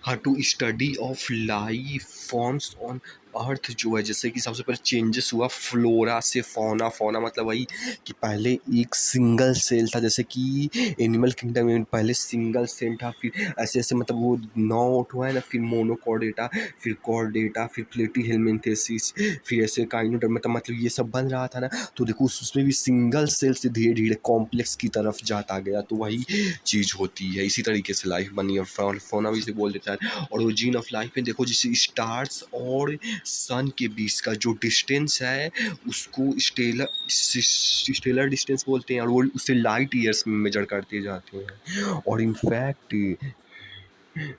हाँ, to study of life forms on earth जो है, जैसे कि सबसे पहले चेंजेस हुआ फ्लोरा से फौना। फौना मतलब वही कि पहले एक सिंगल सेल था, जैसे कि एनिमल किंगडम में पहले सिंगल सेल था, फिर ऐसे ऐसे मतलब वो 9 हुआ है ना, फिर मोनोकॉर्डेटा, फिर कॉर्डेटा, फिर प्लेटीहेल्मिन्थेसिस, फिर ऐसे काइनोडर्म मतलब ये सब बन रहा था ना। तो देखो उसमें भी सिंगल सेल से धीरे धीरे कॉम्प्लेक्स की तरफ जाता गया, तो वही चीज़ होती है। इसी तरीके से लाइफ बनी और फौना भी इसे बोल देता है। और ओरिजिन ऑफ लाइफ में देखो, जैसे स्टार्स और सन के बीच का जो डिस्टेंस है उसको स्टेलर डिस्टेंस बोलते हैं, और वो उसे लाइट ईयर्स में मेजर करते जाते हैं। और इनफैक्ट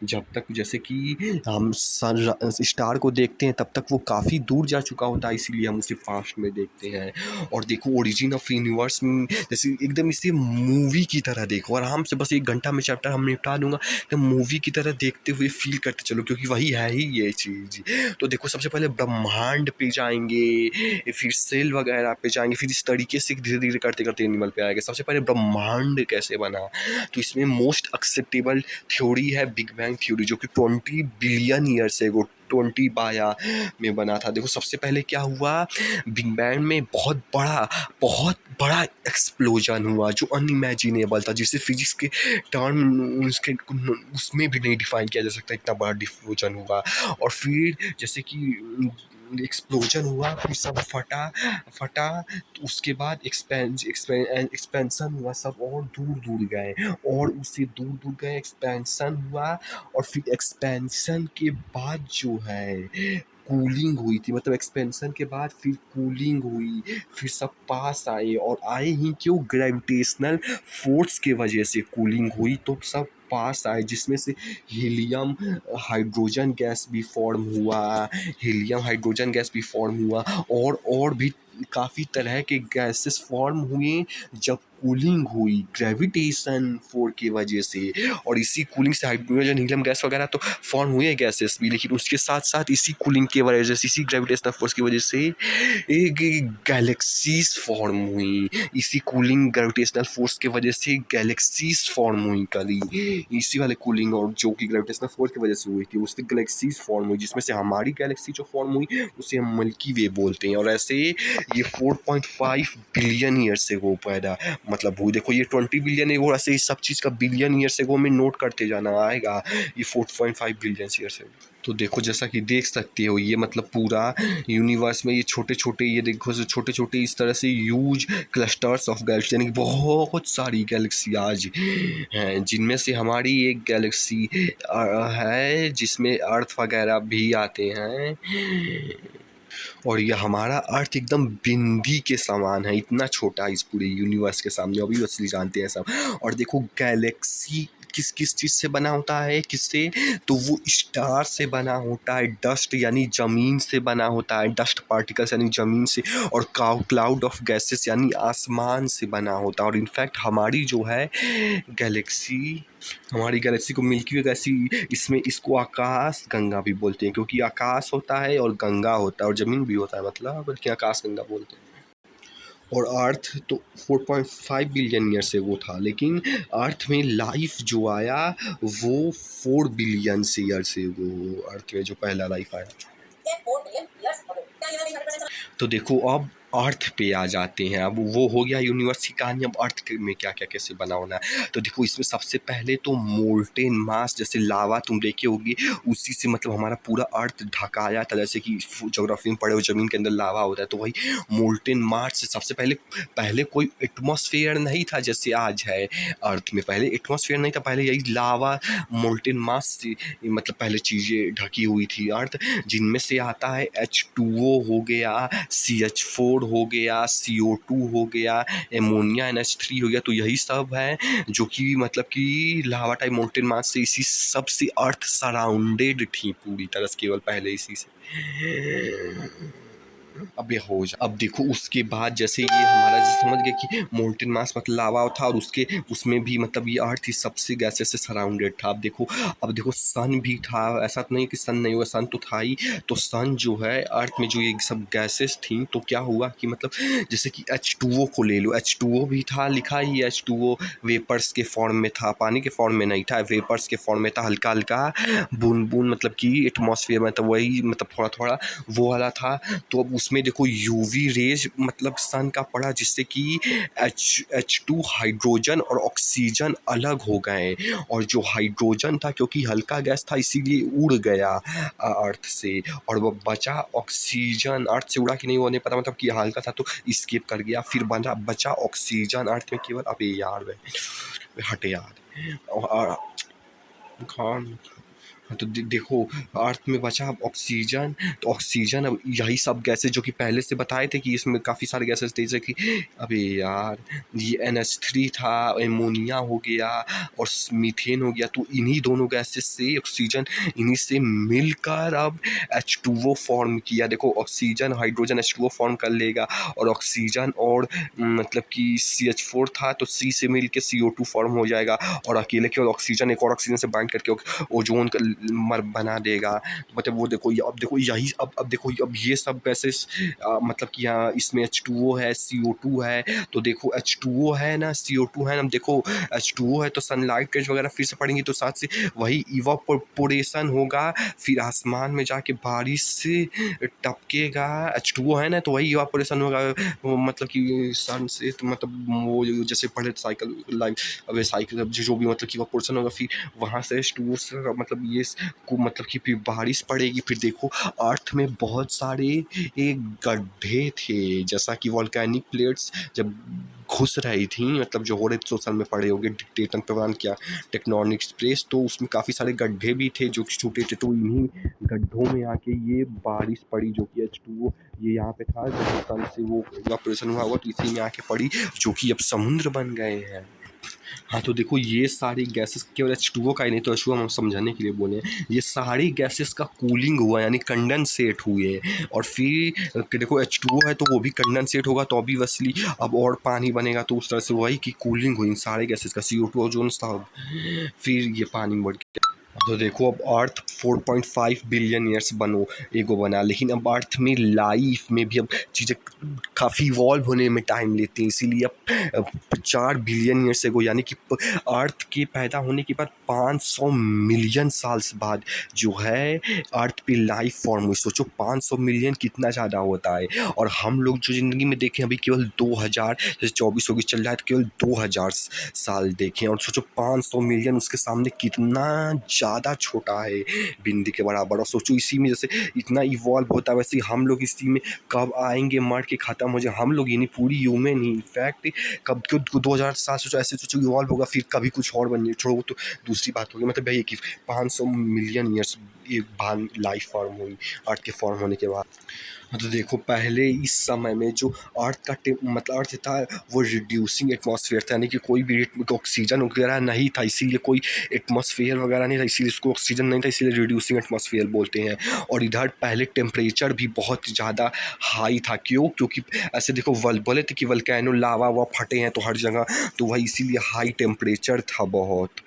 जब तक जैसे कि हम सन स्टार को देखते हैं तब तक वो काफ़ी दूर जा चुका होता है, इसीलिए हम उसे फास्ट में देखते हैं। और देखो ओरिजिन ऑफ यूनिवर्स में जैसे एकदम इसे मूवी की तरह देखो, आराम से बस 1 घंटा में चैप्टर हम निपटा दूंगा, तो मूवी की तरह देखते हुए फील करते चलो, क्योंकि वही है ही ये चीज़। तो देखो सबसे पहले ब्रह्मांड पे जाएंगे, फिर सेल वगैरह पे जाएंगे, फिर इस तरीके से धीरे धीरे करते करते एनिमल पे आएंगे। सबसे पहले ब्रह्मांड कैसे बना, तो इसमें मोस्ट एक्सेप्टेबल थ्योरी है बिग बैंग थ्योरी, जो कि 20 बिलियन ईयर्स एगो 20 बाया में बना था। देखो सबसे पहले क्या हुआ, बिग बैंग में बहुत बड़ा एक्सप्लोजन हुआ जो अनइमेजिनेबल था, जिसे फिजिक्स के टर्म उसके उसमें भी नहीं डिफाइन किया जा सकता, इतना बड़ा डिफ्यूजन हुआ। और फिर जैसे कि एक्सप्लोजन हुआ, फिर सब फटा, तो उसके बाद एक्सपेंशन हुआ, सब और दूर दूर गए, और उससे दूर दूर गए, एक्सपेंशन हुआ। और फिर एक्सपेंशन के बाद जो है कूलिंग हुई थी, मतलब एक्सपेंशन के बाद फिर कूलिंग हुई, फिर सब पास आए, और आए ही क्यों, ग्रेविटेशनल फोर्स के वजह से कूलिंग हुई, तो सब पास आए, जिसमें से हीलियम हाइड्रोजन गैस भी फॉर्म हुआ, हीलियम हाइड्रोजन गैस भी फॉर्म हुआ, और भी काफ़ी तरह के गैसेस फॉर्म हुए जब कूलिंग हुई ग्रेविटेशन फोर्स की वजह से। और इसी कूलिंग से हाइड्रोजन हीलियम गैस वगैरह तो फॉर्म हुए गैसेस भी, लेकिन उसके साथ साथ इसी कूलिंग की वजह से, इसी ग्रेविटेशनल फोर्स की वजह से एक गैलेक्सीज फॉर्म हुई। इसी कूलिंग ग्रेविटेशनल फोर्स की वजह से गैलेक्सीज फॉर्म हुई कली, इसी वाले कूलिंग और जो कि ग्रेविटेशनल फोर्स की वजह से हुई थी, उससे गैलेक्सीज फॉर्म हुई, जिसमें से हमारी गैलेक्सी जो फॉर्म हुई उसे हम मिल्की वे बोलते हैं। और ऐसे ये 4.5 बिलियन ईयर से वो पैदा मतलब हुई। देखो ये 20 बिलियन एगो, ऐसे इस सब चीज़ का बिलियन ईयर से वो में नोट करते जाना आएगा, ये 4.5 बिलियन ईयर से। तो देखो जैसा कि देख सकते हो, ये मतलब पूरा यूनिवर्स में ये छोटे छोटे, ये देखो छोटे छोटे इस तरह से ह्यूज क्लस्टर्स ऑफ गैलेक्सी, यानी कि बहुत सारी गैलेक्सी आज हैं, जिनमें से हमारी एक गैलेक्सी है जिसमें अर्थ वगैरह भी आते हैं। और ये हमारा अर्थ एकदम बिंदी के समान है, इतना छोटा इस पूरे यूनिवर्स के सामने, अभी असली जानते हैं सब। और देखो गैलेक्सी किस किस चीज़ से बना होता है, किससे, तो वो स्टार से बना होता है, डस्ट यानी ज़मीन से बना होता है, डस्ट पार्टिकल्स यानी ज़मीन से, और क्लाउड ऑफ गैसेस यानी आसमान से बना होता है। और इनफैक्ट गैलेक्सी हमारी गैलेक्सी को मिल्की वे गैलेक्सी, इसमें इसको आकाश गंगा भी बोलते हैं, क्योंकि आकाश होता है और गंगा होता है और ज़मीन भी होता है, मतलब बल्कि आकाश गंगा बोलते हैं। और अर्थ तो 4.5 बिलियन ईयर से वो था, लेकिन अर्थ में लाइफ जो आया वो 4 बिलियन से ईयर से, वो अर्थ में जो पहला लाइफ आया। तो देखो अब अर्थ पे आ जाते हैं, अब वो हो गया यूनिवर्स की कहानी, अब अर्थ में क्या क्या कैसे बना होना है। तो देखो इसमें सबसे पहले तो मोल्टेन मास, जैसे लावा तुम देखे होगी, उसी से मतलब हमारा पूरा अर्थ ढकाया था, जैसे कि ज्योग्राफी में पढ़े हो ज़मीन के अंदर लावा होता है, तो वही मोल्टेन मास से सबसे पहले पहले कोई एटमॉस्फेयर नहीं था जैसे आज है अर्थ में, पहले एटमॉस्फेयर नहीं था, पहले यही लावा मोल्टेन मास से मतलब पहले चीज़ें ढकी हुई थी अर्थ, जिनमें से आता है H2O हो गया, CH4 हो गया, CO2 हो गया, एमोनिया NH3 हो गया। तो यही सब है जो कि मतलब कि लावा टाइप मोल्टेन मास से, इसी सब से अर्थ सराउंडेड थी पूरी तरह से, केवल पहले इसी से। अब देखो उसके बाद जैसे ये हमारा जैसे समझ गए कि मोल्टेन मास मतलब लावा था, और उसके उसमें भी मतलब ये अर्थ ही सबसे गैसेस से सराउंडेड था। अब देखो सन भी था, ऐसा तो नहीं कि सन नहीं हुआ, सन तो था ही। तो सन जो है अर्थ में जो ये सब गैसेस थी, तो क्या हुआ कि मतलब जैसे कि H2O को ले लो, H2O भी था, लिखा ही H2O वेपर्स के फॉर्म में था, पानी के फॉर्म में नहीं था, वेपर्स के फॉर्म में था, हल्का हल्का बूंद बूंद मतलब कि एटमॉस्फेयर में, तो वही मतलब थोड़ा थोड़ा वो वाला था। तो अब उसमें देखो यूवी रेज मतलब सन का पड़ा, जिससे कि H2 हाइड्रोजन और ऑक्सीजन अलग हो गए, और जो हाइड्रोजन था क्योंकि हल्का गैस था इसीलिए उड़ गया अर्थ से, और वो बचा ऑक्सीजन, अर्थ से उड़ा कि नहीं वो नहीं पता, मतलब कि हल्का था तो स्केप कर गया, फिर बचा ऑक्सीजन अर्थ में केवल। अबे यार वे हटे यार, और हाँ। हाँ, तो देखो अर्थ में बचा अब ऑक्सीजन, तो ऑक्सीजन अब यही सब गैसेस जो कि पहले से बताए थे कि इसमें काफ़ी सारे गैसेस थे, जैसे कि अबे यार ये NH3 था, एमोनिया हो गया और मीथेन हो गया, तो इन्हीं दोनों गैसेस से ऑक्सीजन इन्हीं से मिलकर अब H2O फॉर्म किया। देखो ऑक्सीजन हाइड्रोजन H2O फॉर्म कर लेगा, और ऑक्सीजन और मतलब कि CH4 था तो C से मिल के CO2 फॉर्म हो जाएगा, और अकेले केवल ऑक्सीजन एक और ऑक्सीजन से बाइंड करके ओजोन का बना देगा। मतलब वो देखो अब देखो यही अब देखो अब ये सब गैसेस मतलब कि यहाँ इसमें H2O है, CO2 है, तो देखो H2O है ना, CO2 है ना, देखो H2O है तो सनलाइट रेज वगैरह फिर से पड़ेंगी, तो साथ से वही इवापोरेशन होगा, फिर आसमान में जाके बारिश से टपकेगा। H2O है ना तो वही इवापोरेशन होगा, वो मतलब कि सन से तो मतलब वो जैसे पढ़े साइकिल लाइफ, अब साइकिल जो भी मतलब कि इवापोरेशन होगा, फिर वहाँ से H2O से मतलब ये को मतलब कि फिर बारिश पड़ेगी। फिर देखो अर्थ में बहुत सारे एक गड्ढे थे, जैसा कि वॉल्केनिक प्लेट्स जब घुस रही थी, मतलब जो हो रहे सोशल में पड़े होंगे डिक्टेटर प्रदान किया टेक्टोनिक प्लेट्स, तो उसमें काफ़ी सारे गड्ढे भी थे जो छोटे थे, तो इन्हीं गड्ढों में आके ये बारिश पड़ी जो कि H2O ये यहाँ पे था, जब सन से वो इवापोरेशन हुआ तो इसी में आके पड़ी, जो कि अब समुद्र बन गए हैं। हाँ, तो देखो ये सारी गैसेस केवल H2O का ही नहीं, तो H2O हम समझाने के लिए बोले हैं, ये सारी गैसेस का कूलिंग हुआ यानी कंडेंसेट हुए, और फिर देखो H2O है तो वो भी कंडेंसेट होगा, तो ऑब्वियसली अब और पानी बनेगा, तो उस तरह से वही की कूलिंग हुई इन सारे गैसेस का, CO2 ओजोन था, फिर ये पानी बढ़ गया। तो देखो अब अर्थ 4.5 बिलियन ईयर्स एगो बना, लेकिन अब अर्थ में लाइफ में भी अब चीज़ें काफ़ी इवॉल्व होने में टाइम लेती हैं, इसीलिए अब 4 बिलियन ईयर्स एगो यानी कि अर्थ के पैदा होने के बाद 500 मिलियन साल्स बाद जो है अर्थ पे लाइफ फॉर्म हुई। सोचो 500 मिलियन कितना ज़्यादा होता है, और हम लोग जो ज़िंदगी में देखें अभी केवल 2000, जैसे 24 होगी चल रहा है तो केवल 2000 साल देखें, और सोचो 500 मिलियन उसके सामने कितना ज़्यादा छोटा है, बिंदी के बराबर। और सोचो इसी में जैसे इतना इवॉल्व होता है, वैसे ही हम लोग इसी में कब आएंगे मर के ख़त्म हो जाए हम लोग, यानी पूरी ह्यूमन ही इनफैक्ट कब क्यों 2000 साल सोचो, ऐसे सोचो इवॉल्व होगा, फिर कभी कुछ और बन जाए, छोड़ो तो दूसरी बात होगी, मतलब यही कि 500 मिलियन ईयर्स एक बाद लाइफ फॉर्म हुई अर्थ के फॉर्म होने के बाद। हाँ, तो देखो पहले इस समय में जो अर्थ का मतलब अर्थ था वो रिड्यूसिंग एटमॉस्फेयर था, यानी कि कोई भी ऑक्सीजन वगैरह नहीं था, इसीलिए कोई एटमॉस्फेयर वगैरह नहीं था, इसीलिए इसको ऑक्सीजन नहीं था, इसीलिए रिड्यूसिंग एटमॉस्फेयर बोलते हैं। और इधर पहले टेम्परेचर भी बहुत ज़्यादा हाई था, क्योंकि ऐसे देखो बोले थे कि वल्केनो लावा वा फटे हैं तो हर जगह, तो वही इसीलिए हाई टेम्परेचर था बहुत।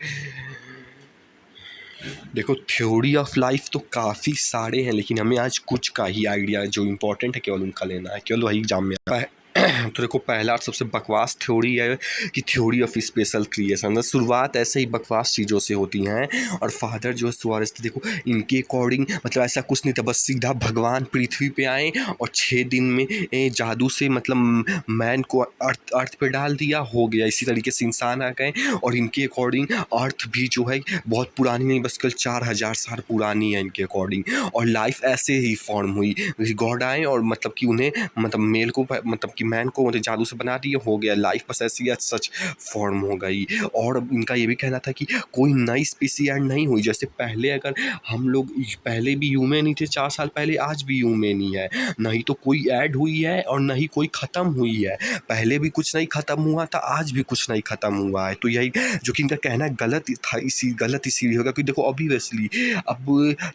देखो थ्योरी ऑफ लाइफ तो काफ़ी सारे हैं, लेकिन हमें आज कुछ का ही आइडिया जो इम्पोर्टेंट है केवल उनका लेना है, केवल वही एग्जाम में आता है। तो देखो पहला और सबसे बकवास थ्योरी है कि थ्योरी ऑफ स्पेशल क्रिएशन। शुरुआत ऐसे ही बकवास चीज़ों से होती हैं, और फादर जो सुआरेस थे देखो इनके अकॉर्डिंग मतलब ऐसा कुछ नहीं था, बस सीधा भगवान पृथ्वी पे आए और 6 दिन में जादू से मतलब मैन को अर्थ पे डाल दिया, हो गया, इसी तरीके से इंसान आ गए। और इनके अकॉर्डिंग अर्थ भी जो है बहुत पुरानी नहीं, बस कल 4000 साल पुरानी है इनके अकॉर्डिंग, और लाइफ ऐसे ही फॉर्म हुई, गॉड आए और मतलब कि उन्हें मतलब मेल को मतलब कि मैन को मतलब जादू से बना दिया, हो गया, लाइफ बस ऐसी सच फॉर्म हो गई। और इनका ये भी कहना था कि कोई नई स्पीसी ऐड नहीं हुई, जैसे पहले अगर हम लोग पहले भी ह्यूमन ही थे 4 साल पहले, आज भी ह्यूमन ही है, नहीं तो कोई ऐड हुई है और नहीं कोई ख़त्म हुई है, पहले भी कुछ नहीं ख़त्म हुआ था, आज भी कुछ नहीं ख़त्म हुआ है। तो यही जो कि इनका कहना गलत था, गलत इसीलिए होगा क्योंकि देखो ऑब्वियसली अब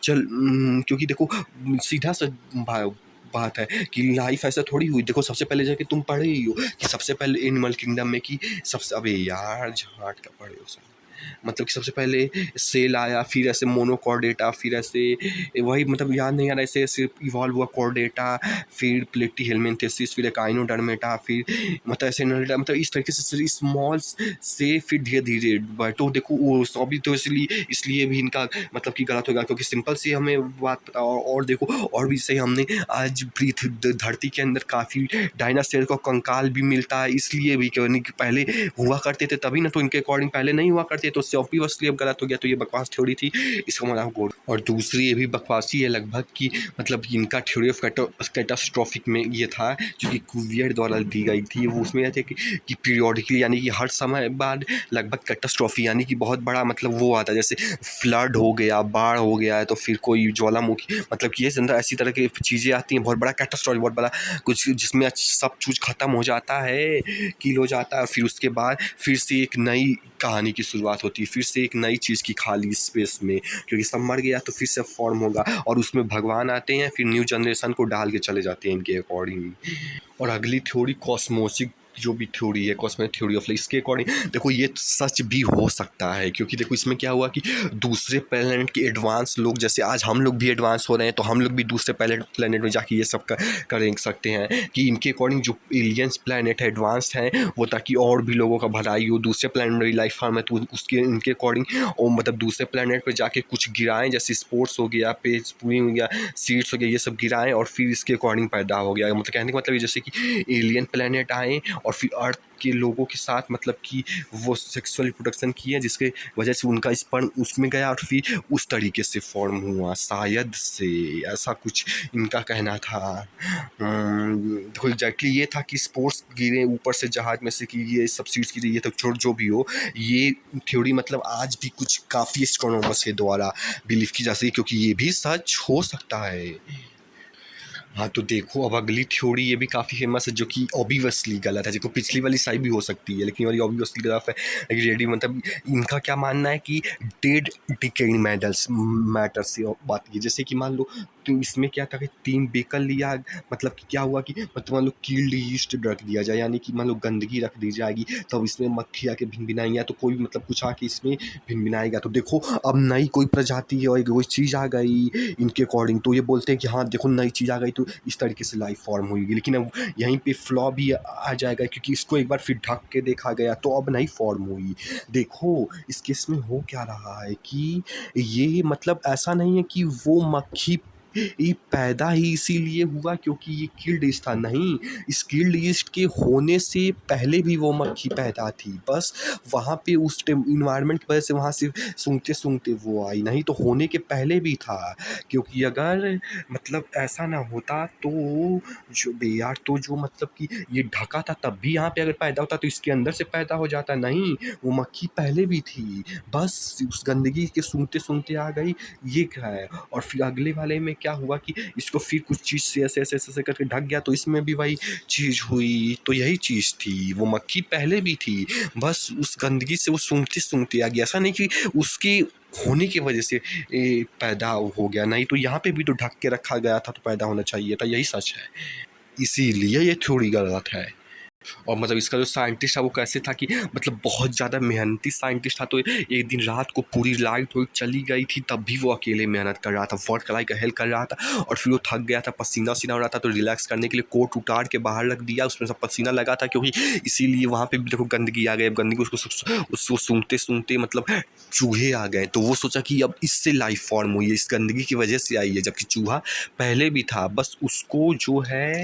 क्योंकि देखो सीधा सा बात है कि लाइफ ऐसा थोड़ी हुई। देखो सबसे पहले जाके तुम पढ़े ही हो कि सबसे पहले एनिमल किंगडम में कि सबसे, अबे यार झाट का पढ़े हो सब, मतलब कि सबसे पहले सेल आया, फिर ऐसे मोनोकॉर्डेटा, फिर ऐसे वही मतलब याद नहीं आ रहा, ऐसे ऐसे इवॉल्व हुआ कॉर्डेटा, फिर प्लेटीहेल्मिन्थेसिस, फिर एकाइनोडर्मेटा, फिर मतलब ऐसे मतलब इस तरीके से स्मॉल से फिर धीरे धीरे बढ़। तो देखो वो सभी तो इसलिए इसलिए भी इनका मतलब कि गलत होगा क्योंकि सिंपल सी हमें बात पता। और देखो और भी सही, हमने आज धरती के अंदर काफ़ी डायनासोर का कंकाल भी मिलता है, इसलिए भी क्योंकि पहले हुआ करते थे तभी ना, तो इनके अकॉर्डिंग पहले नहीं हुआ करते, तो उससे ऑब्वियसली अब गलत हो गया। तो ये बकवास थ्योरी थी, इसको मैं आपको। और दूसरी ये भी बकवासी है लगभग कि मतलब इनका थ्योरी ऑफ कैटास्ट्रॉफिक में ये था जो कि कुवियर द्वारा दी गई थी। वो उसमें यह थे कि पीरियोडिकली यानी कि हर समय बाद लगभग कैटास्ट्रॉफी यानी कि बहुत बड़ा मतलब वो आता है, जैसे फ्लड हो गया, बाढ़ हो गया है, तो फिर कोई ज्वालामुखी मतलब कि ये ऐसी तरह की चीज़ें आती हैं, बहुत बड़ा कैटास्ट्रॉफी, बहुत बड़ा कुछ जिसमें सब कुछ ख़त्म हो जाता है, किल हो जाता है। फिर उसके बाद फिर से एक नई कहानी की शुरुआत होती है, फिर से एक नई चीज़ की खाली स्पेस में, क्योंकि सब मर गया तो फिर से फॉर्म होगा, और उसमें भगवान आते हैं, फिर न्यू जनरेशन को डाल के चले जाते हैं इनके अकॉर्डिंग। और अगली थ्योरी कॉस्मोसिक जो भी थ्योरी है, कॉस्मिक थ्योरी ऑफ लाइफ, इसके अकॉर्डिंग देखो ये सच भी हो सकता है, क्योंकि देखो इसमें क्या हुआ कि दूसरे प्लेनेट के एडवांस लोग, जैसे आज हम लोग भी एडवांस हो रहे हैं, तो हम लोग भी दूसरे प्लेनेट में जाके ये सब कर सकते हैं कि इनके अकॉर्डिंग जो एलियंस प्लेनेट है एडवांस हैं वो, ताकि और भी लोगों का भलाई हो। दूसरे प्लेनेट में लाइफ फॉर्म है तो उसके इनके अकॉर्डिंग और मतलब दूसरे प्लेनेट पर जाके कुछ गिराएं, जैसे स्पोर्ट्स हो गया, पेज पूरी हो गया, सीड्स हो गया, ये सब गिराएं और फिर इसके अकॉर्डिंग पैदा हो गया। मतलब कहने का मतलब ये जैसे कि एलियन प्लेनेट आए और फिर अर्थ के लोगों के साथ मतलब कि वो सेक्सुअल रिप्रोडक्शन किए, जिसके वजह से उनका स्पर्म उसमें गया और फिर उस तरीके से फॉर्म हुआ, शायद से ऐसा कुछ इनका कहना था। देखो एग्जैक्टली ये था कि स्पोर्ट्स गिरे ऊपर से जहाज में से कि ये सब सीड्स गिरी, ये तो छोड़ जो भी हो, ये थ्योरी मतलब आज भी कुछ काफ़ी एस्ट्रोनॉमर्स के द्वारा बिलीव की जा सकती है, क्योंकि ये भी सच हो सकता है। हाँ तो देखो अब अगली थ्योरी ये भी काफ़ी फेमस है जो कि ऑब्वियसली गलत है, देखो पिछली वाली सही भी हो सकती है लेकिन ये वाली ऑब्वियसली गलत है। रेडी मतलब इनका क्या मानना है कि डेड डिकेइंग मेटल्स मैटर से बात की, जैसे कि मान लो तो इसमें क्या था कि 3 बेकल लिया, मतलब कि क्या हुआ कि मतलब मान लो कील्ड यीस्ट रख दिया जाए, यानी कि मान लो गंदगी रख दी जाएगी, तब इसमें मक्खी आके भिनभिनाएंगी, तो कोई मतलब कुछ आके इसमें भिनभिनाएगा। तो देखो अब नई कोई प्रजाति और कोई चीज़ आ गई इनके अकॉर्डिंग, तो ये बोलते हैं कि हाँ देखो नई चीज़ आ गई तो इस तरीके से लाइफ फॉर्म होगी। लेकिन अब यहीं पे फ्लॉ भी आ जाएगा क्योंकि इसको एक बार फिर ढक के देखा गया तो अब नहीं फॉर्म हुई। देखो इस केस में हो क्या रहा है कि ये मतलब ऐसा नहीं है कि वो मक्खी ये पैदा ही इसीलिए हुआ क्योंकि ये किल्ड ईस्ट था, नहीं, इस किल्ड ईस्ट के होने से पहले भी वो मक्खी पैदा थी, बस वहाँ पे उस इन्वायरमेंट की वजह से वहाँ से सूंघते सूंघते वो आई, नहीं तो होने के पहले भी था। क्योंकि अगर मतलब ऐसा ना होता तो जो यार तो जो मतलब कि ये ढका था तब भी यहाँ पे अगर पैदा होता तो इसके अंदर से पैदा हो जाता, नहीं वो मक्खी पहले भी थी, बस उस गंदगी के सूंघते सूंघते आ गई, ये क्या है। और फिर अगले वाले में क्या हुआ कि इसको फिर कुछ चीज़ से ऐसे ऐसे ऐसे करके ढक गया तो इसमें भी वही चीज़ हुई, तो यही चीज़ थी, वो मक्खी पहले भी थी, बस उस गंदगी से वो सूंघते सूंघते आ गया, ऐसा नहीं कि उसके होने की वजह से पैदा हो गया, नहीं तो यहाँ पे भी तो ढक के रखा गया था तो पैदा होना चाहिए था, यही सच है, इसीलिए ये थ्योरी गलत है। और मतलब इसका जो साइंटिस्ट था वो कैसे था कि मतलब बहुत ज़्यादा मेहनती साइंटिस्ट था, तो एक दिन रात को पूरी लाइट वाइट चली गई थी तब भी वो अकेले मेहनत कर रहा था, वर्क लाइक हेल्प कर रहा था, और फिर वो थक गया था, पसीना वसीना हो रहा था, तो रिलैक्स करने के लिए कोट उतार के बाहर रख दिया, उसमें सब पसीना लगा था क्योंकि इसीलिए वहाँ पे भी देखो गंदगी आ गई, अब गंदगी उसको सूंघते सूंघते मतलब चूहे आ गए, तो वो सोचा कि अब इससे लाइफ फॉर्म हुई है, इस गंदगी की वजह से आई है, जबकि चूहा पहले भी था, बस उसको जो है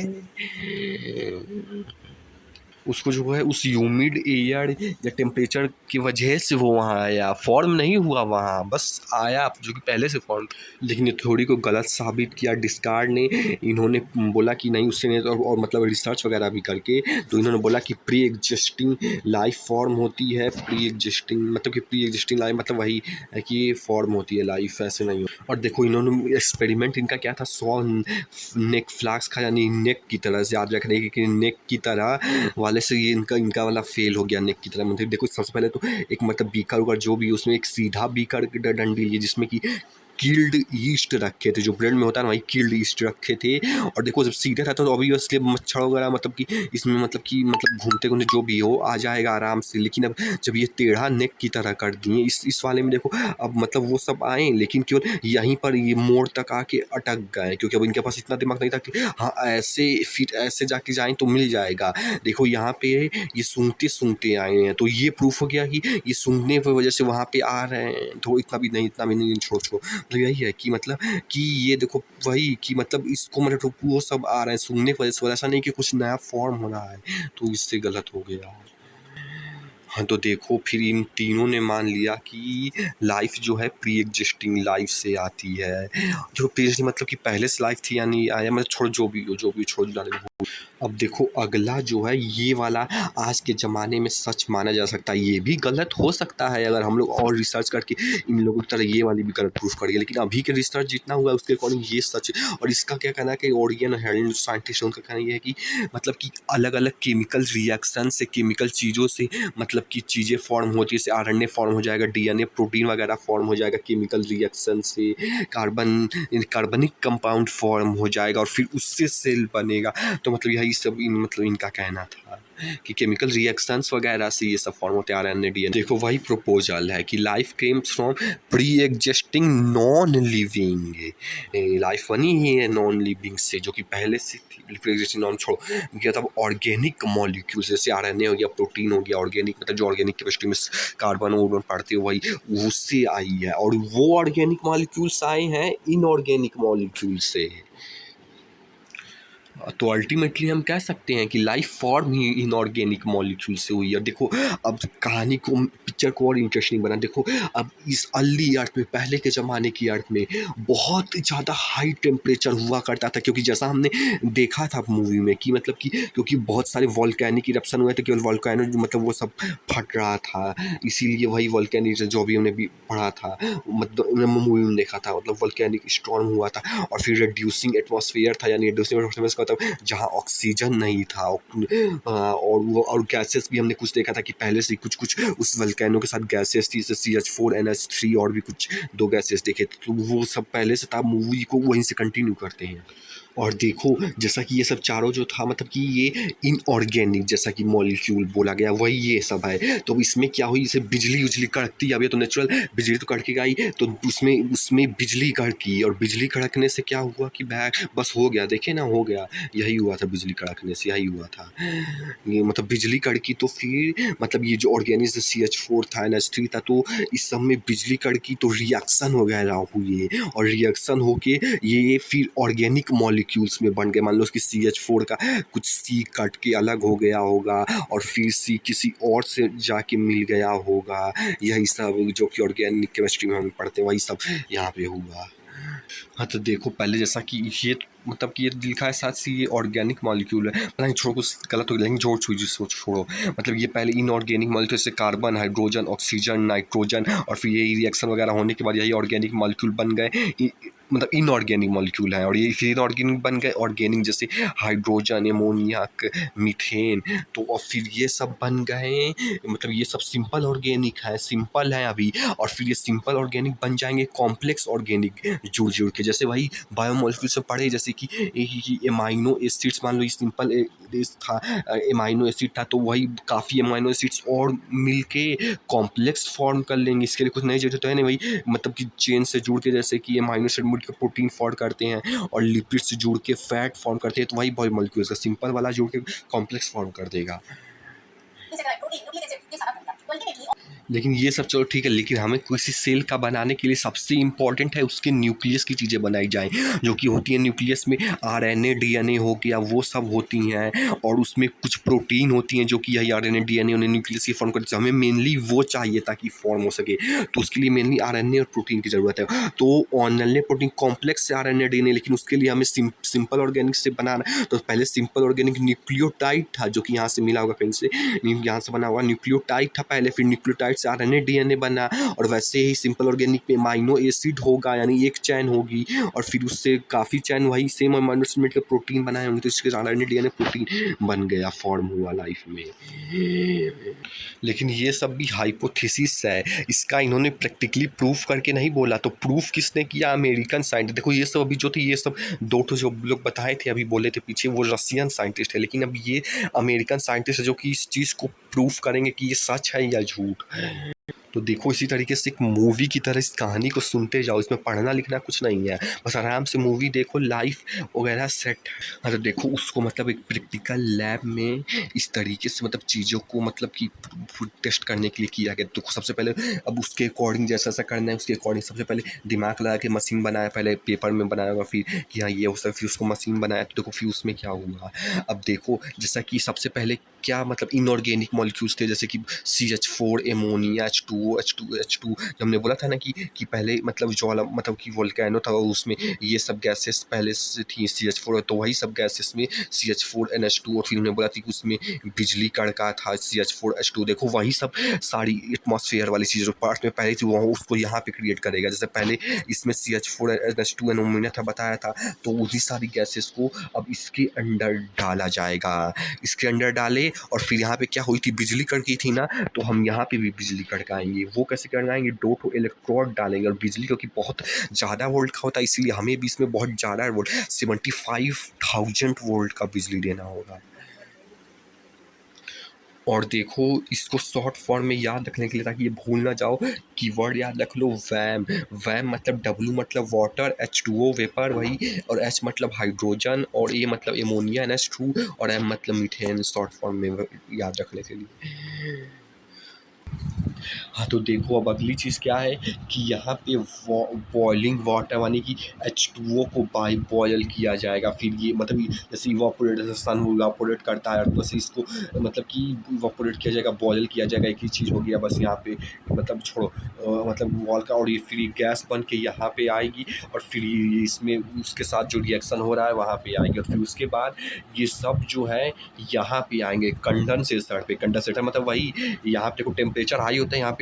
उसको जो है उस ह्यूमिड एयर या टेम्परेचर की वजह से वो वहाँ आया, फॉर्म नहीं हुआ वहाँ, बस आया जो कि पहले से फॉर्म। लेकिन ये थ्योरी को गलत साबित किया डिस्कार्ड ने, इन्होंने बोला कि नहीं उससे नहीं, और मतलब रिसर्च वगैरह भी करके तो इन्होंने बोला कि प्री एग्जिस्टिंग लाइफ फॉर्म होती है, प्री एग्जिस्टिंग मतलब कि प्री एग्जिस्टिंग लाइफ मतलब वही है कि फॉर्म होती है लाइफ, ऐसे नहीं हो। और देखो इन्होंने एक्सपेरिमेंट इनका क्या था, 100 नेक फ्लास्क का, यानी नेक की तरह से याद रखने की नेक की तरह वाले से ये इनका वाला फेल हो गया नेक की तरह। मतलब देखो सबसे पहले तो एक मतलब बीकर उकर जो भी उसमें एक सीधा बीकर डंडी लिए जिसमें कि किल्ड ईस्ट रखे थे, जो ब्रेड में होता है ना वही किल्ड ईस्ट रखे थे। और देखो जब सीधा था तो ऑब्वियसली मच्छर वगैरह मतलब कि इसमें मतलब घूमते घूमते जो भी हो आ जाएगा आराम से। लेकिन अब जब ये टेढ़ा नेक की तरह कर दिए इस वाले में देखो, अब मतलब वो सब आए लेकिन केवल यहीं पर ये मोड़ तक आके अटक गए, क्योंकि अब इनके पास इतना दिमाग नहीं था कि हाँ ऐसे फिर ऐसे जाके जाएं तो मिल जाएगा। देखो यहाँ पे ये सूंघते सूंघते आए हैं, तो ये प्रूफ हो गया कि ये सूंघने की वजह से वहाँ पे आ रहे हैं। तो इतना भी नहीं, छोड़ छोड़ मतलब यही है कि मतलब कि ये देखो वही कि मतलब इसको मतलब वो सब आ रहे हैं सूंघने की वजह से, ऐसा नहीं कि कुछ नया फॉर्म हो रहा है, तो इससे गलत हो गया। हाँ, तो देखो फिर इन तीनों ने मान लिया कि लाइफ जो है प्री एग्जिस्टिंग लाइफ से आती है। जो प्री एग्जिस्टिंग मतलब कि पहले से लाइफ थी या नहीं आया, मतलब छोड़ जो भी हो छोड़ डाले। अब देखो अगला जो है ये वाला आज के ज़माने में सच माना जा सकता है, ये भी गलत हो सकता है अगर हम लोग और रिसर्च करके इन लोगों की तरह ये वाली भी गलत प्रूफ करेंगे, लेकिन अभी के रिसर्च जितना हुआ है उसके अकॉर्डिंग ये सच। और इसका क्या कहना है कि ओरियन हेल्ड साइंटिस्ट उनका कहना ये है कि मतलब कि अलग अलग केमिकल रिएक्शन से, केमिकल चीज़ों से मतलब कि चीज़ें फॉर्म होती है, जैसे आरएनए फॉर्म हो जाएगा, डीएनए प्रोटीन वगैरह फॉर्म हो जाएगा केमिकल रिएक्शन से, कार्बनिक कंपाउंड फॉर्म हो जाएगा और फिर उससे सेल बनेगा। तो मतलब यही सब मतलब इनका कहना था कि केमिकल रिएक्शंस वगैरह से ये सब फॉर्म होते आ रहे हैं। देखो वही प्रपोजल है कि life Kemps from pre existing non living, life बनी ही है नॉन लिविंग से, जो कि पहले से थी। प्री एग्जिस्टिंग नॉन छोड़ो क्या था, ऑर्गेनिक मॉलिक्यूल्स जैसे आरएनए हो गया, प्रोटीन हो गया, ऑर्गेनिक मतलब जो ऑर्गेनिक केमिस्ट्री में कार्बन वार्बन पढ़ते हो वही उससे आई है। और वो ऑर्गेनिक मॉलिक्यूल्स आए हैं इनऑर्गेनिक मॉलिक्यूल से। तो अल्टीमेटली हम कह सकते हैं कि लाइफ फॉर्म ही इनऑर्गेनिक मॉलिक्यूल से हुई है। देखो अब कहानी को, पिक्चर को और इंटरेस्टिंग बना। देखो अब इस अर्ली अर्थ में, पहले के ज़माने की अर्थ में बहुत ज़्यादा हाई टेम्परेचर हुआ करता था, क्योंकि जैसा हमने देखा था मूवी में कि मतलब कि क्योंकि बहुत सारे वॉल्केनिक इरप्शन हुए थे, केवल वॉल्केनो मतलब वो सब फट रहा था, इसीलिए वही वॉल्केनिक जो भी हमने भी पढ़ा था मतलब मूवी में देखा था, मतलब वॉल्केनिक स्टॉर्म हुआ था। और फिर रिड्यूसिंग एटमॉस्फेयर था, यानी रिड्यूसिंग एटमॉस्फेयर का मतलब जहाँ ऑक्सीजन नहीं था, और वो और गैसेस भी हमने कुछ देखा था कि पहले से कुछ कुछ उस वल्केनो के साथ गैसेस थी, जैसे CH4 NH3 और भी कुछ 2 गैसेस देखे थे, तो वो सब पहले से था, मूवी को वहीं से कंटिन्यू करते हैं। और देखो जैसा कि ये सब चारों जो था मतलब कि ये इनऑर्गेनिक जैसा कि मॉलिक्यूल बोला गया वही ये सब है। तो इसमें क्या हुई, जैसे बिजली उजली कड़कती है, अब ये तो नेचुरल बिजली तो कड़केगा ही, तो उसमें बिजली कड़की और बिजली कड़कने से क्या हुआ कि बैग बस हो गया, देखे ना हो गया, यही हुआ था बिजली कड़कने से, यही हुआ था। ये मतलब बिजली कड़की तो फिर मतलब ये जो ऑर्गेनिक CH4 था NH3 था, तो इस सब में बिजली कड़की तो रिएक्शन वगैरह हुए और रिएक्शन होके ये फिर ऑर्गेनिक मॉलिक्यूल्स में बन गए। मान लो उसकी CH4 का कुछ C कट के अलग हो गया होगा और फिर C किसी और से जाके मिल गया होगा, यही सब जो कि ऑर्गेनिक केमिस्ट्री में हम पढ़ते हैं वही सब यहाँ पे हुआ। हाँ, तो देखो पहले जैसा कि ये मतलब कि ये लिखा है साथ से ये ऑर्गेनिक मॉलिक्यूल है, पता नहीं छोड़ो कुछ गलत हो गया, लेकिन जोड़ छुई सोच छोड़ो, मतलब ये पहले इनऑर्गेनिक मॉलिक्यूल से कार्बन, हाइड्रोजन, ऑक्सीजन, नाइट्रोजन और फिर ये रिएक्शन वगैरह होने के बाद यही ऑर्गेनिक मॉलिक्यूल बन गए, मतलब इनऑर्गेनिक मॉलिक्यूल है। और ये फिर इनऑर्गेनिक बन गए ऑर्गेनिक, जैसे हाइड्रोजन, एमोनियक, मीथेन, तो और फिर ये सब बन गए, मतलब ये सब सिंपल ऑर्गेनिक है, सिंपल है अभी, और फिर ये सिंपल ऑर्गेनिक बन जाएंगे कॉम्प्लेक्स ऑर्गेनिक जुड़ जुड़ के, जैसे वही बायोमोलिक्यूल से पढ़े, जैसे कि एमाइनो एसिड्स, मान लो ये सिंपल था एमाइनो एसिड था, तो वही काफ़ी एमाइनो एसिड्स और मिलके कॉम्प्लेक्स फॉर्म कर लेंगे, इसके लिए कुछ नई जरूरत तो है नहीं, वही मतलब कि चेन से जुड़ के, जैसे कि एमाइनो एसिड मिल के प्रोटीन फॉर्म करते हैं और लिपिड से जुड़ के फैट फॉर्म करते हैं, तो वही बायोमोलिक्यूल्स का सिंपल वाला जुड़ के कॉम्प्लेक्स फॉर्म कर देगा। लेकिन ये सब चलो ठीक है, लेकिन हमें किसी सेल का बनाने के लिए सबसे इम्पॉर्टेंट है उसके न्यूक्लियस की चीज़ें बनाई जाएँ, जो कि होती है न्यूक्लियस में आरएनए डीएनए हो गया, वो सब होती हैं, और उसमें कुछ प्रोटीन होती हैं जो कि यही आरएनए डीएनए उन्हें न्यूक्लियस की फॉर्म करते हैं। हमें मेनली वो चाहिए ताकि फॉर्म हो सके, तो उसके लिए मेनली आरएनए और प्रोटीन की ज़रूरत है। तो ऑनलाइन प्रोटीन कॉम्प्लेक्स से आरएनए डीएनए, लेकिन उसके लिए हमें सिंपल ऑर्गेनिक से बनाना, तो पहले सिंपल ऑर्गेनिक न्यूक्लियोटाइड था जो कि यहाँ से मिला होगा कहीं से, यहाँ से बना हुआ न्यूक्लियोटाइड था पहले, फिर न्यूक्लियोटाइड जैसे आरएनए डीएनए बना, और वैसे ही सिंपल ऑर्गेनिक में अमाइनो एसिड होगा, यानी एक चैन होगी, और फिर उससे काफ़ी चैन वही सेम अमाइनो एसिड मिलकर प्रोटीन बनाए होंगे, तो इसके आरएनए डीएनए प्रोटीन बन गया, फॉर्म हुआ लाइफ में। लेकिन ये सब भी हाइपोथेसिस है, इसका इन्होंने प्रैक्टिकली प्रूफ करके नहीं बोला। तो प्रूफ किसने किया? American scientist. देखो ये सब अभी जो थे, ये सब दो ठो जो लोग बताए थे अभी बोले थे पीछे, वो रशियन साइंटिस्ट है, लेकिन अब ये अमेरिकन साइंटिस्ट है जो कि इस चीज़ को प्रूफ करेंगे कि ये सच है या झूठ। तो देखो इसी तरीके से एक मूवी की तरह इस कहानी को सुनते जाओ, इसमें पढ़ना लिखना कुछ नहीं है, बस आराम से मूवी देखो, लाइफ वगैरह सेट है। हाँ तो देखो उसको मतलब एक प्रैक्टिकल लैब में इस तरीके से मतलब चीज़ों को मतलब कि टेस्ट करने के लिए किया गया। तो सबसे पहले अब उसके अकॉर्डिंग जैसा ऐसा करना है, उसके अकॉर्डिंग सबसे पहले दिमाग लगा के मशीन बनाया, पहले पेपर में बनाया होगा, फिर कि हाँ ये हो सकता, फिर उसको मशीन बनाया। तो देखो फिर उसमें क्या हुआ, अब देखो जैसा कि सबसे पहले क्या मतलब इनऑर्गेनिक मॉलिक्यूल्स थे, जैसे कि CH4 एमोनिया H2 हमने बोला था ना कि पहले मतलब ज्वाला मतलब कि वोल्केनो था और उसमें ये सब गैसेस पहले से थी CH4, तो वही सब गैसेस में CH4NH2, और फिर उन्होंने बोला था कि उसमें बिजली कड़का था CH4H2। देखो वही सब सारी एटमॉस्फेयर वाली चीज़ जो पार्ट में पहले थी वो उसको यहाँ पे क्रिएट करेगा। जैसे पहले इसमें CH4NH2 एमोनिया था बताया था, तो उसी सारी गैसेस को अब इसके अंदर डाला जाएगा, इसके अंदर डाले, और फिर यहाँ पे क्या हुई थी, बिजली कड़की थी ना, तो हम यहाँ पे भी बिजली कड़काएंगे। वो कैसे कड़काएंगे, 2 इलेक्ट्रोड डालेंगे, और बिजली क्योंकि बहुत ज़्यादा वोल्ट का होता है, इसीलिए हमें भी इसमें बहुत ज़्यादा वोल्ट 75,000 वोल्ट का बिजली देना होगा। और देखो इसको शॉर्ट फॉर्म में याद रखने के लिए, ताकि ये भूल ना जाओ, कीवर्ड याद रख लो, वैम। वैम मतलब W मतलब वाटर, H2O वेपर वही, और H मतलब हाइड्रोजन, और A मतलब एमोनिया NH2, और M मतलब मीथेन, शॉर्ट फॉर्म में याद रखने के लिए। हाँ तो देखो अब अगली चीज़ क्या है कि यहाँ पे बॉइलिंग वाटर यानी कि H2O को बॉयल किया जाएगा, फिर ये मतलब जैसे इवापोरेट, जैसे सन इवापोरेट करता है तो वैसे इसको मतलब कि इवापोरेट किया जाएगा, बॉयल किया जाएगा, एक ही चीज़ हो गया बस यहाँ पे, मतलब छोड़ो मतलब वॉल का, और ये फिर गैस बन के यहाँ पे आएगी, और फिर ये इसमें उसके साथ जो रिएक्शन हो रहा है वहाँ पे आएगी, और फिर उसके बाद ये सब जो है यहाँ पे आएंगे कंडेंसेटर पे। कंडेंसेटर मतलब वही, यहाँ पे देखो टेम्परेचर हाई होता है, यहाँ पे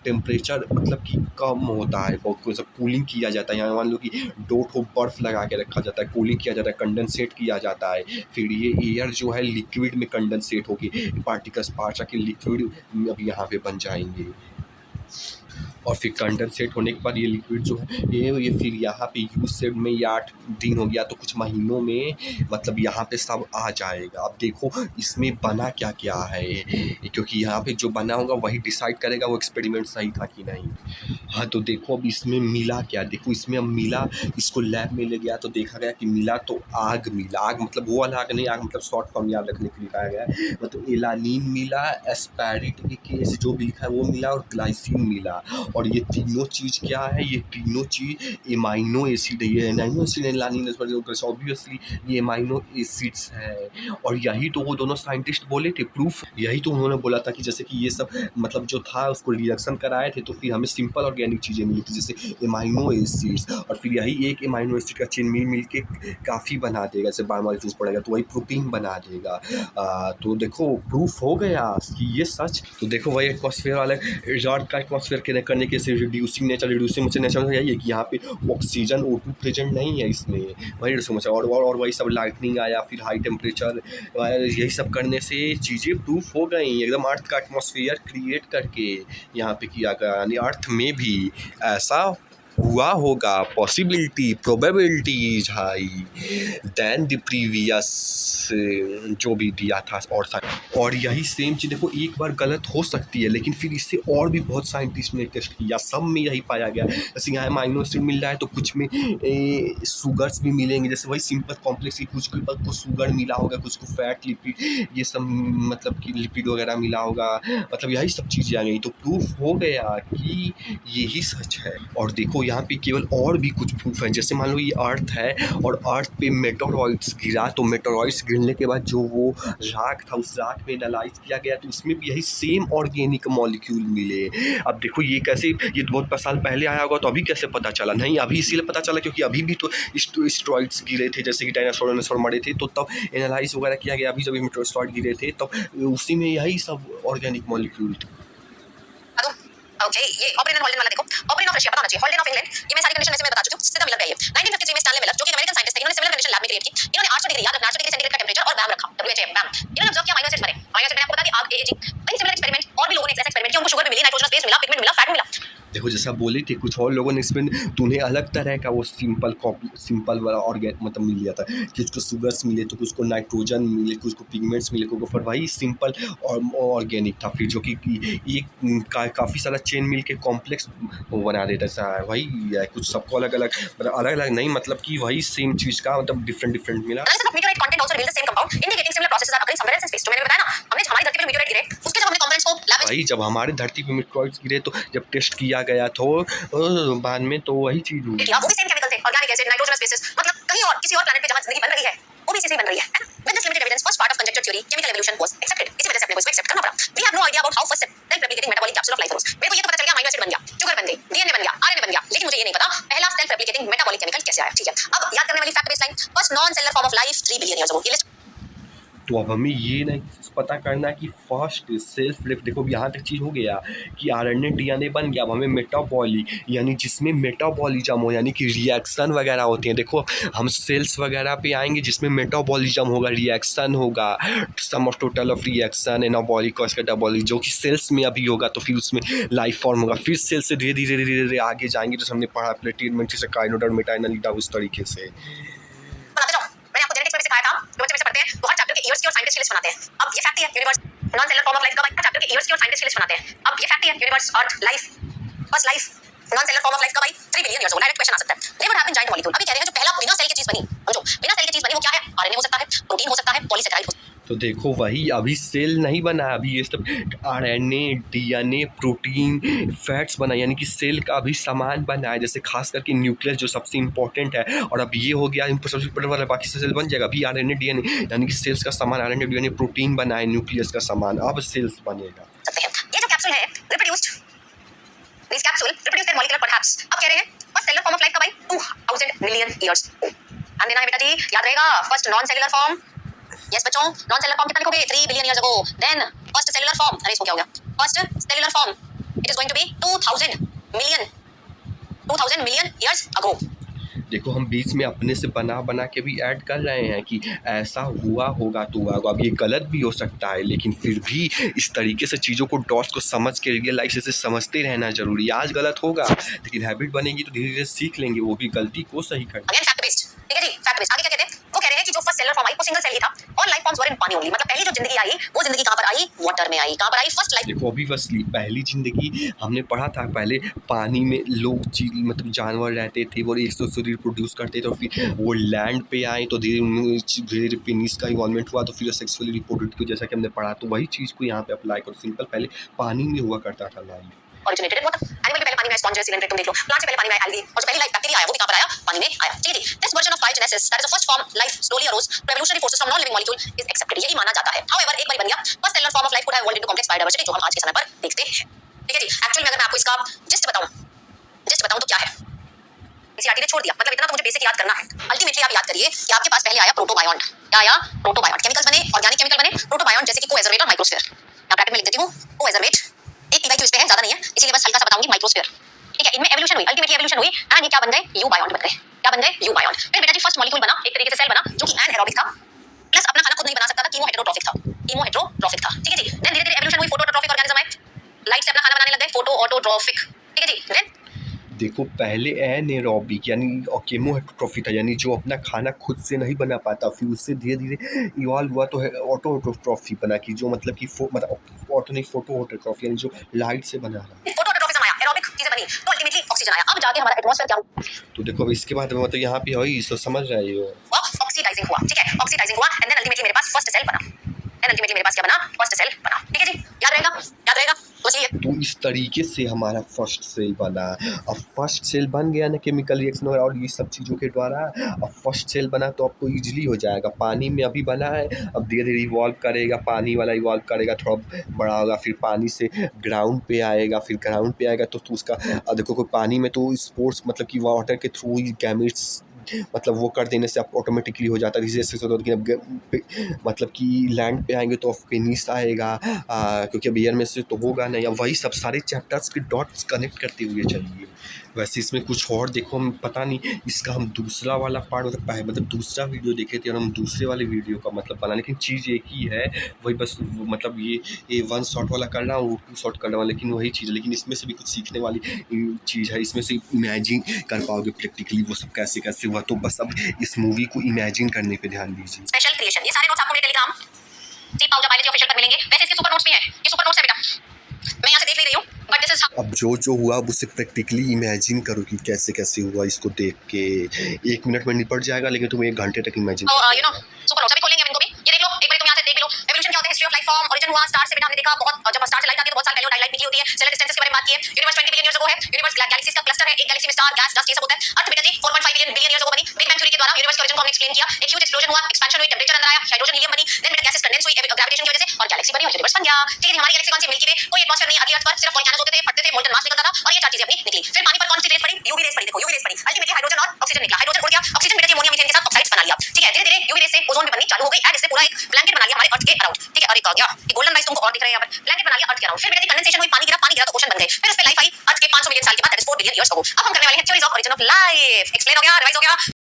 टेम्परेचर मतलब कि कम होता है, बहुत कूलिंग किया जाता है। यहाँ मान लो कि 2 ठो बर्फ़ लगा के रखा जाता है, कूलिंग किया जाता है, कंडेंसेट किया जाता है, फिर ये एयर जो है लिक्विड में कंडेंसेट होगी, पार्टिकल्स पार्ट्स आके लिक्विड अब यहाँ पे बन जाएंगे, और फिर कंडेंसेट होने के बाद ये लिक्विड जो है ये फिर यहाँ पे यूज शेप में, ये 8 दिन हो गया तो कुछ महीनों में मतलब यहाँ पे सब आ जाएगा। अब देखो इसमें बना क्या क्या है, क्योंकि यहाँ पे जो बना होगा वही डिसाइड करेगा वो एक्सपेरिमेंट सही था कि नहीं। हाँ तो देखो अब इसमें मिला क्या, देखो इसमें अब मिला, इसको लैब में ले गया तो देखा गया कि मिला तो आग मिला, आग मतलब वो वाला आग नहीं, आग मतलब शॉर्ट फॉर्म याद रखने के लिए कहा गया है, मतलब एलानीन मिला, एस्पैरिक जो भी लिखा है वो मिला, और ग्लाइसिन मिला। और ये तीनों चीज़ क्या है, ये तीनों चीज़ एमाइनो एसिड है, ये एमाइनो एसिड एलानीन ऑब्वियसली ये एमाइनो एसिड्स है। और यही तो वो दोनों साइंटिस्ट बोले थे, प्रूफ यही तो उन्होंने बोला था कि जैसे कि ये सब मतलब जो था उसको रिएक्शन कराए थे, तो फिर हमें सिंपल ऑर्गेनिक चीज़ें मिली थी जैसे एमाइनो एसिड्स, और फिर यही एक एमाइनो एसिड का चेन मिल के काफ़ी बना देगा, जैसे बायोमॉलिक्यूल्स पड़ेगा तो वही प्रोटीन बना देगा। तो देखो प्रूफ हो गया कि ये सच। तो देखो वही एटमॉस्फेयर वाले अर्थ का एटमॉस्फेयर के करने के रिड्यूसिंग नेचर यही है कि यहाँ पे ऑक्सीजन O2 प्रेजेंट नहीं है इसमें, वही रिड्यूसिंग, और वही सब लाइटनिंग आया, फिर हाई टेम्परेचर, यही सब करने से चीज़ें प्रूफ हो गई एकदम, अर्थ का एटमॉस्फेयर क्रिएट करके यहाँ पे किया गया, यानी अर्थ में भी ऐसा हुआ होगा, possibility probabilities high than the previous जो भी दिया था। और यही सेम चीज़ देखो एक बार गलत हो सकती है, लेकिन फिर इससे और भी बहुत साइंटिस्ट ने टेस्ट किया, सब में यही पाया गया। जैसे यहाँ अमाइनो एसिड मिल रहा है तो कुछ में शुगर्स भी मिलेंगे, जैसे वही सिंपल कॉम्प्लेक्स की कुछ को शुगर मिला होगा, कुछ को फैट लिपिड ये सब मतलब कि लिपिड वगैरह मिला होगा, मतलब यही सब चीज़ें आ गई, तो प्रूफ हो गया कि यही सच है। और देखो यहाँ पे केवल और भी कुछ प्रूफ है, जैसे मान लो ये अर्थ है और अर्थ पे मेटेरॉइड्स गिरा, तो मेटेरॉइड्स गिरने के बाद जो वो राख था उस राख में एनालाइज किया गया तो उसमें भी यही सेम ऑर्गेनिक मॉलिक्यूल मिले। अब देखो ये कैसे, ये बहुत साल पहले आया होगा तो अभी कैसे पता चला, नहीं अभी इसीलिए पता चला क्योंकि अभी भी तो एस्टेरॉइड्स गिरे थे, जैसे कि डायनासोर मरे थे तो तब एनालाइज वगैरह किया गया, अभी जब एस्टेरॉइड गिरे थे तब उसी में यही सब ऑर्गेनिक मॉलिक्यूल थे। ओके, ये ऑपरेन हॉलैंड वाला देखो, ऑपरेन ऑफ रशिया पता होना चाहिए, हॉलैंड ऑफ इंग्लैंड, ये मैं सारी कंडीशन वैसे मैं बता चुकी हूं, सीधा मिलर का ये 1953 में स्टैनले मिलर जो कि अमेरिकन साइंटिस्ट थे, इन्होंने सिमिलर कंडीशन लैब में क्रिएट की, इन्होंने 800 डिग्री याद रखना, 800 डिग्री सेंटीग्रेड का टेंपरेचर और बैम रखा, WHM बैम, इन्होंने ऑब्जर्व किया माइनस बने, माइनस मैंने आपको बता दी आग AAG, वही सिमिलर एक्सपेरिमेंट और भी लोगों ने ऐसे एक्सपेरिमेंट किया, उनको शुगर भी मिली, नाइट्रोजन स्पेस मिला, पिगमेंट मिला, फैट मिला। देखो जैसा बोले थे कुछ और लोगों ने इसमें तूने अलग तरह का वो सिंपल कॉपी सिंपल वाला ऑर्गेन मतलब मिल गया था कि उसको शुगर्स मिले तो कुछ को नाइट्रोजन मिले कुछ को पिगमेंट्स मिले कुछ को फिर वही सिंपल और ऑर्गेनिक था फिर जो कि एक काफ़ी सारा चेन मिल के कॉम्प्लेक्स वो बना देता था वही है कुछ सबको अलग अलग मतलब अलग अलग नहीं मतलब कि वही सेम चीज़ का मतलब डिफरेंट डिफरेंट मिला। Analysis of meteorite content also reveals the same compound, indicating similar processes are occurring somewhere else in space. जो मैंने बताया ना, हमने हमारी धरती पे meteorite गिरे, उसके जब हमने components को lab में भाई जब हमारे धरती पे मेट्रॉइड्स गिरे तो जब टेस्ट किया गया तो बाद में तो वही चीज़ हुई। किया, वो भी सेम केमिकल थे, ऑर्गेनिक एसिड, नाइट्रोजनस बेसिस, मतलब कहीं और किसी और प्लैनेट पे जहां जिंदगी बन रही है, वो भी इसी से ही बन रही है ना? With this limited evidence, first part of conjecture theory, chemical evolution was accepted. इसी वजह से अपने को इसको एक्सेप्ट करना पड़ा. We have no idea about how first self-replicating metabolic capsule of life arose. मेरे को ये तो पता चल गया अमीनो एसिड बन गया, शुगर बन गई, DNA बन गया, RNA बन गया, लेकिन मुझे ये नहीं पता पहला self-replicating metabolic chemical कैसे आया. ठीक है, अब याद करने वाली fact baseline, first non cellular form of life 3 billion years अगो. ये लिस्ट तो अब हमें ये नहीं पता करना कि फर्स्ट सेल्फ लिफ्ट देखो यहाँ तक चीज़ हो गया कि RNA DNA बन गया अब हमें मेटाबॉली यानी जिसमें मेटाबॉलिज्म हो यानी कि रिएक्शन वगैरह होते हैं देखो हम सेल्स वगैरह पे आएंगे जिसमें मेटाबॉलिज्म होगा रिएक्शन होगा sum of total of reaction anabolic और कैटाबॉलिक जो कि सेल्स में अभी होगा तो फिर उसमें लाइफ फॉर्म होगा फिर सेल से धीरे धीरे धीरे धीरे आगे जाएंगे तो हमने पढ़ा प्लेटिन से काइनोडर मेटाइनलिटा उस तरीके से बनाते जाओ. मैंने आपको जेनेटिक्स में भी सिखाया था, जो बच्चे में से पढ़ते हैं तो हर चैप्टर के ईयर्स की और साइंटिस्ट की लिस्ट बनाते हैं. अब ये फैक्ट ही है universe non cellular form of life का भाई चैप्टर के ईयर्स की और साइंटिस्ट की लिस्ट बनाते हैं. अब ये फैक्ट ही है universe earth life first life non cellular form of life का भाई 3 billion years ago. Direct question आ सकता है. They would have been giant molecule. अभी कह रहे हैं जो पहला बिना सेल की चीज बनी, समझो बिना सेल की चीज बनी वो क्या है? RNA हो सकता है, प्रोटीन हो सकता है, पॉलीसेकेराइड हो सकता है. तो देखो वही अभी सेल नहीं बना अभी ये सब RNA DNA प्रोटीन फैट्स बना यानी कि सेल का अभी सामान बना है जैसे खास करके न्यूक्लियस जो सबसे इंपॉर्टेंट है और अब ये हो गया सबसे इंपॉर्टेंट वाला बाकी से सेल बन जाएगा अभी RNA DNA यानी कि सेल्स का सामान RNA DNA प्रोटीन बना है न्यूक्लियस का सामान अब सेल्स बनेगा। ये जो कैप्सूल है reproduced this capsule reproduced there molecular perhaps. अब कह रहे हैं first cellular form of life का भाई 2000 मिलियन ईयर्स. ध्यान देना है बेटा जी, याद रहेगा. First non cellular form, yes बच्चों, नॉन सेलुलर फॉर्म कितना लिखोगे? 3 billion years ago. Then first cellular form, अरे इसको क्या हो गया? First cellular form it is going to be 2000 million years ago. देखो हम बीच में अपने से बना के भी ऐड कर रहे हैं कि ऐसा हुआ होगा तो हुआ होगा अब ये गलत भी हो सकता है लेकिन फिर भी इस तरीके से चीज़ों को डॉट्स को समझ के रियल लाइफ से समझते रहना जरूरी है। आज गलत होगा लेकिन हैबिट बनेगी तो धीरे धीरे सीख लेंगे वो भी गलती को सही कर. अगेन फैक्ट बेस्ड, ठीक है जी, फैक्ट बेस्ड. आगे क्या कहते हैं? वो कह रहे हैं कि जो फर्स्ट सेलुलर फॉर्म आई वो सिंगल सेल ही था और लाइफ फॉर्म्स वर इन पानी ओनली. मतलब पहली जो जिंदगी आई वो जिंदगी कहां पर आई? वाटर में आई. कहां पर आई? First life. देखो अभी बस पहली जिंदगी हमने पढ़ा था पहले पानी में लोग चीज मतलब जानवर रहते थे वो एक दूसरे से रिप्रोड्यूस करते थे और फिर वो लैंड पे आए तो धीरे धीरे पेनिस का इन्वॉल्वमेंट हुआ तो फिर सेक्सुअली रिप्रोड्यूस किया जैसा कि हमने पढ़ा तो वही चीज़ को यहाँ पे अप्लाई करो. सिंपल पहले पानी में हुआ करता था लाइफ. Originated water. एनिमल भी पहले पानी में स्पॉन्जेस सिलेंडर तुम देख लो. प्लांट से पहले पानी में एल्गी और जो पहली लाइफ बैक्टीरिया आया वो भी कहां पर आया? पानी में आया. ठीक है जी. This version of biogenesis that is the first form life slowly arose to evolutionary forces from non living molecule is accepted. यही माना जाता है. हाउएवर एक बार बन गया first cellular form of life could have evolved into complex biodiversity जो हम आज के समय पर देखते हैं. ठीक है जी. एक्चुअल में अगर मैं आपको इसका जिस्ट बताऊं तो क्या है? एनसीईआरटी ने छोड़ दिया. मतलब इतना तो मुझे बेसिक याद करना है. अल्टीमेटली आप याद करिए कि आपके पास पहले आया प्रोटोबायोंट. क्या आया? प्रोटोबायोंट. केमिकल्स बने, ऑर्गेनिक केमिकल बने, प्रोटोबायोंट जैसे कि कोएजरवेट और माइक्रोस्फीयर. यहां ब्रैकेट में लिख देती हूं कोएजरवेट. एक टीवाई इस पे है, ज्यादा नहीं है इसीलिए बस हल्का सा बताऊंगी. माइक्रोस्फीयर. ठीक है, इनमें एवोल्यूशन हुई, अल्टीमेटली एवोल्यूशन हुई एंड ये क्या बन गए? यूबायोंट बन गए. क्या बन गए? यूबायोंट. फिर बेटा जी फर्स्ट मॉलिक्यूल बना, एक तरीके से सेल बना जो कि एनाएरोबिक था प्लस अपना खाना खुद नहीं बना सकता था. कीमो हेटेरोट्रॉफिक था. ठीक है जी. देन धीरे धीरे एवोल्यूशन हुई, फोटोऑटोट्रॉफिक ऑर्गेनिज्म आए, लाइट से अपना खाना बनाने लग गए, फोटोऑटोट्रॉफिक. ठीक है जी. देन देखो पहले एनाएरोबिक यानी केमोहेट्रोफी था यानी जो अपना खाना खुद से नहीं बना पाता फिर उससे धीरे धीरे इवॉल्व हुआ तो ऑटोट्रॉफी बना कि जो मतलब कि मतलब ऑटो नहीं फोटोट्रॉफी यानी जो लाइट से बना रहा. फोटोऑटोट्रॉफिज्म आया, एरोबिक चीजें बनी तो अल्टीमेटली ऑक्सीजन आया. अब जाके हमारा एटमॉस्फेयर क्या हुआ? तो देखो अब इसके बाद मतलब यहाँ पे है तो समझ रहे हो ऑक्सीडाइजिंग हुआ. ठीक है, ऑक्सीडाइजिंग हुआ एंड देन अल्टीमेटली मेरे पास फर्स्ट सेल बना. देन अल्टीमेटली मेरे पास क्या बना? फर्स्ट सेल बना. ठीक है जी. याद रहेगा, याद रहेगा. सोचिए तो इस तरीके से हमारा फर्स्ट सेल बना. अब फर्स्ट सेल बन गया ना केमिकल रिएक्शन और ये सब चीज़ों के द्वारा अब फर्स्ट सेल बना तो आपको इजीली हो जाएगा. पानी में अभी बना है अब धीरे धीरे इवॉल्व करेगा पानी वाला इवॉल्व करेगा थोड़ा बड़ा होगा फिर पानी से ग्राउंड पे आएगा फिर ग्राउंड पे आएगा तो उसका देखो कोई पानी में तो स्पोर्ट्स मतलब कि वाटर के थ्रू ही गैमेट्स मतलब वो कर देने से आप ऑटोमेटिकली हो जाता है, जैसे होता है कि अब मतलब कि लैंड पे आएंगे तो फिनिश आएगा, क्योंकि अब एयर में से तो होगा नहीं। अब वही सब सारे चैप्टर्स के डॉट्स कनेक्ट करते हुए चलिए। वैसे इसमें कुछ और देखो, हम पता नहीं इसका हम दूसरा वाला पार्ट मतलब दूसरा वीडियो देखे थे और हम दूसरे वाले वीडियो का मतलब बना, लेकिन चीज़ एक ही है, वही बस मतलब ये 1 शॉट वाला कर रहा हूँ, वो 2 शॉट कर रहा हूँ, लेकिन वही चीज़ है। लेकिन इसमें से भी कुछ सीखने वाली चीज़ है, इसमें से इमेजिन कर पाओगे प्रैक्टिकली वो सब कैसे कैसे हुआ। तो बस अब इस मूवी को इमेजिन करने पे ध्यान दीजिए। स्पेशल क्रिएशन, ये सारे नोट्स आपको मेरे Telegram T powder biology official पर मिलेंगे। वैसे इसके सुपर नोट्स भी हैं, ये सुपर नोट्स है बेटा, मैं यहाँ से देख ले रही हूँ, बट दिस इज अब जो हुआ अब उसे प्रैक्टिकली इमेजिन करो कि कैसे कैसे हुआ। इसको देख के 1 मिनट में निपट जाएगा, लेकिन तुम 1 घंटे तक imagine you know super notes अभी खोलेंगे हम इनको भी, ये देख लो एक बार तुम यहाँ से देख भी लो। एवोल्यूशन क्या होता है, history of life form, origin हुआ स्टार से, बेटा हमने देखा बहुत, जब स्टार से लाइट आती है तो बहुत साल पहले लाइट निकली होती है। सेलर डिस्टेंसेस के बारे में बात की है, यूनिवर्स 20 बिलियन ईयर्स अगो है, यूनिवर्स गैलेक्सीज का क्लस्टर है, एक गैलेक्सी में स्टार गैस डस्ट ये सब होता है। अर्थ बेटा जी 4.5 बिलियन ईयर्स अगो बनी, बिग बैंग थ्योरी के द्वारा यूनिवर्स के ओरिजिन को हमने एक्सप्लेन किया। एक ह्यूज एक्सप्लोजन हुआ, एक्सपेंशन हुई, टेंपरेचर अंदर आया, हाइड्रोजन हीलियम बनी, देन बेटा गैसेस कंडेंस हुई ग्रेविटेशन की वजह से और गैलेक्सी बनी और यूनिवर्स बन गया। ठीक है, हमारी गैलेक्सी कौन सी, मिल्की वे, कोई एटमॉस्फेयर नहीं, अगली अर्थ पर सिर्फ वोल्केनोस होते थे, फटते थे, मोल्टन मास निकलता था और ये 4 चीजें अपनी निकली। फिर पानी पर कौन सी रेस पड़ी, यूवी रेस पड़ी, देखो यूवी रेस पड़ी, अल्टीमेटली हाइड्रोजन और ऑक्सीजन निकला, हाइड्रोजन उड़ गया, ऑक्सीजन बेटा जी अमोनिया मीथेन के साथ ऑक्साइड्स बना लिया। ठीक है, धीरे धीरे यूवी रेस से ओजोन भी बननी चालू हो गई एंड इससे पूरा एक ब्लैंकेट बना लिया हमारे अर्थ के अराउंड। ठीक है, और एक गया ये गोल्डन राइस तुमको और दिख रहे हैं यहाँ पर, ब्लैंकेट बना लिया अर्थ के अराउंड। फिर बेटा जी कंडेंसेशन हुई, पानी गिरा तो ओशन बन गए, फिर उस पे लाइफ आई अर्थ के 500 मिलियन साल के बाद, दैट इज 4 बिलियन ईयर्स अगो। अब हम करने वाले हैं theories of origin of life, explain हो गया, रिवाइज हो गया।